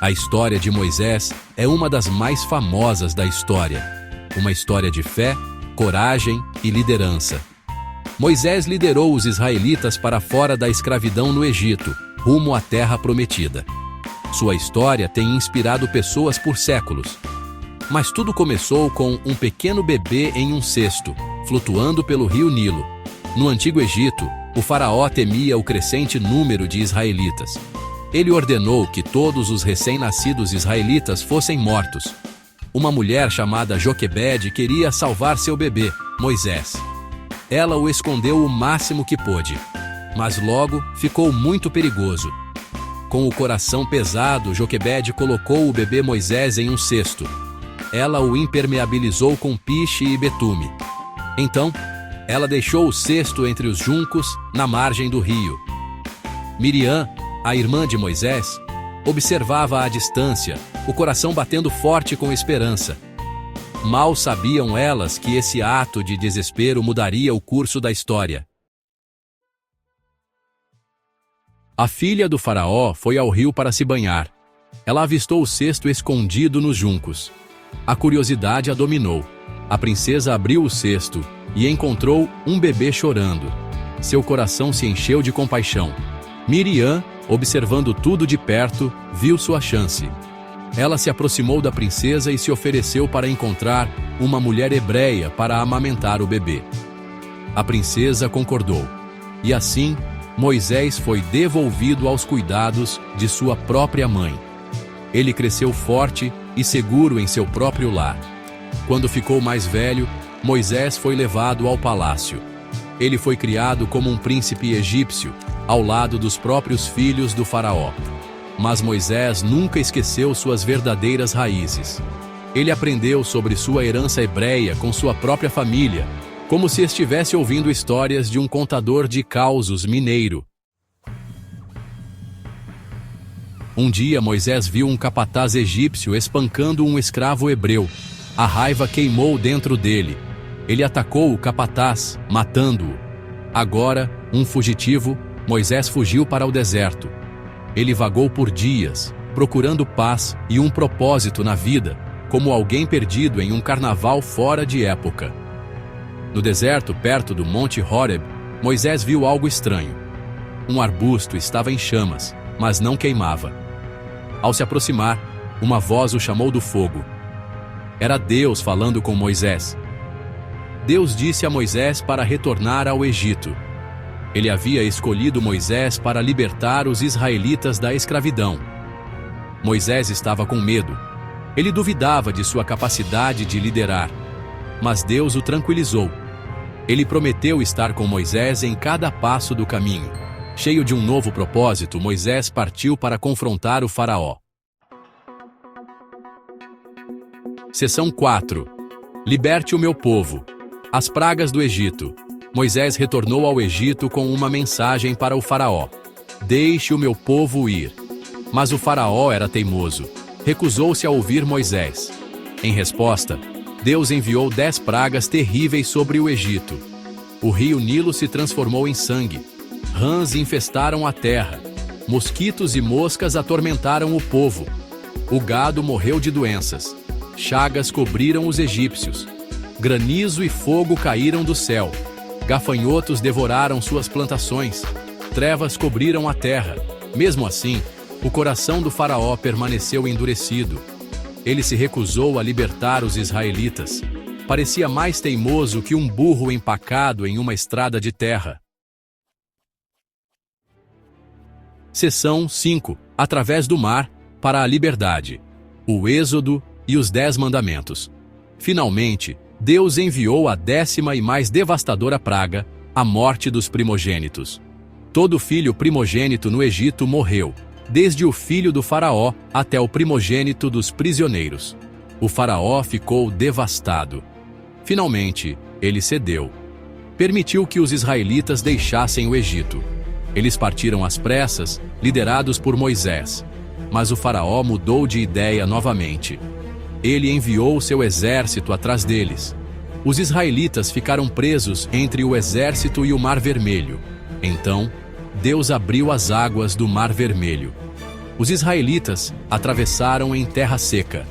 A história de Moisés é uma das mais famosas da história. Uma história de fé, coragem e liderança. Moisés liderou os israelitas para fora da escravidão no Egito, rumo à Terra Prometida. Sua história tem inspirado pessoas por séculos. Mas tudo começou com um pequeno bebê em um cesto, flutuando pelo rio Nilo. No Antigo Egito, o faraó temia o crescente número de israelitas. Ele ordenou que todos os recém-nascidos israelitas fossem mortos. Uma mulher chamada Joquebede queria salvar seu bebê, Moisés. Ela o escondeu o máximo que pôde, mas logo ficou muito perigoso. Com o coração pesado, Joquebede colocou o bebê Moisés em um cesto. Ela o impermeabilizou com piche e betume. Então, ela deixou o cesto entre os juncos, na margem do rio. Miriam, a irmã de Moisés, observava à distância, o coração batendo forte com esperança. Mal sabiam elas que esse ato de desespero mudaria o curso da história. A filha do faraó foi ao rio para se banhar. Ela avistou o cesto escondido nos juncos. A curiosidade a dominou. A princesa abriu o cesto e encontrou um bebê chorando. Seu coração se encheu de compaixão. Miriam, observando tudo de perto, viu sua chance. Ela se aproximou da princesa e se ofereceu para encontrar uma mulher hebreia para amamentar o bebê. A princesa concordou. E assim, Moisés foi devolvido aos cuidados de sua própria mãe. Ele cresceu forte e seguro em seu próprio lar. Quando ficou mais velho, Moisés foi levado ao palácio. Ele foi criado como um príncipe egípcio, ao lado dos próprios filhos do faraó. Mas Moisés nunca esqueceu suas verdadeiras raízes. Ele aprendeu sobre sua herança hebreia com sua própria família, como se estivesse ouvindo histórias de um contador de causos mineiro. Um dia Moisés viu um capataz egípcio espancando um escravo hebreu. A raiva queimou dentro dele. Ele atacou o capataz, matando-o. Agora, um fugitivo, Moisés fugiu para o deserto. Ele vagou por dias, procurando paz e um propósito na vida, como alguém perdido em um carnaval fora de época. No deserto, perto do Monte Horeb, Moisés viu algo estranho. Um arbusto estava em chamas, mas não queimava. Ao se aproximar, uma voz o chamou do fogo. Era Deus falando com Moisés. Deus disse a Moisés para retornar ao Egito. Ele havia escolhido Moisés para libertar os israelitas da escravidão. Moisés estava com medo. Ele duvidava de sua capacidade de liderar. Mas Deus o tranquilizou. Ele prometeu estar com Moisés em cada passo do caminho. Cheio de um novo propósito, Moisés partiu para confrontar o faraó. Seção 4. Liberte o meu povo. As pragas do Egito. Moisés retornou ao Egito com uma mensagem para o faraó. Deixe o meu povo ir. Mas o faraó era teimoso. Recusou-se a ouvir Moisés. Em resposta, Deus enviou 10 pragas terríveis sobre o Egito. O rio Nilo se transformou em sangue. Rãs infestaram a terra. Mosquitos e moscas atormentaram o povo. O gado morreu de doenças. Chagas cobriram os egípcios. Granizo e fogo caíram do céu. Gafanhotos devoraram suas plantações. Trevas cobriram a terra. Mesmo assim, o coração do faraó permaneceu endurecido. Ele se recusou a libertar os israelitas. Parecia mais teimoso que um burro empacado em uma estrada de terra. Seção 5. Através do mar, para a liberdade. O Êxodo e os 10 mandamentos. Finalmente, Deus enviou a 10ª e mais devastadora praga, a morte dos primogênitos. Todo filho primogênito no Egito morreu, desde o filho do faraó até o primogênito dos prisioneiros. O faraó ficou devastado. Finalmente, ele cedeu. Permitiu que os israelitas deixassem o Egito. Eles partiram às pressas, liderados por Moisés. Mas o faraó mudou de ideia novamente. Ele enviou seu exército atrás deles. Os israelitas ficaram presos entre o exército e o Mar Vermelho. Então, Deus abriu as águas do Mar Vermelho. Os israelitas atravessaram em terra seca.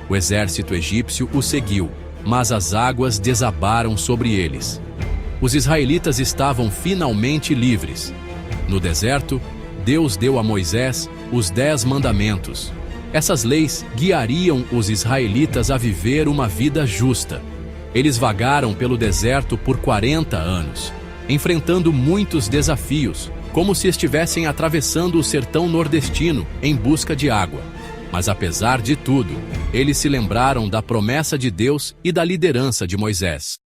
O exército egípcio os seguiu, mas as águas desabaram sobre eles. Os israelitas estavam finalmente livres. No deserto, Deus deu a Moisés os 10 mandamentos. Essas leis guiariam os israelitas a viver uma vida justa. Eles vagaram pelo deserto por 40 anos, enfrentando muitos desafios, como se estivessem atravessando o sertão nordestino em busca de água. Mas apesar de tudo, eles se lembraram da promessa de Deus e da liderança de Moisés.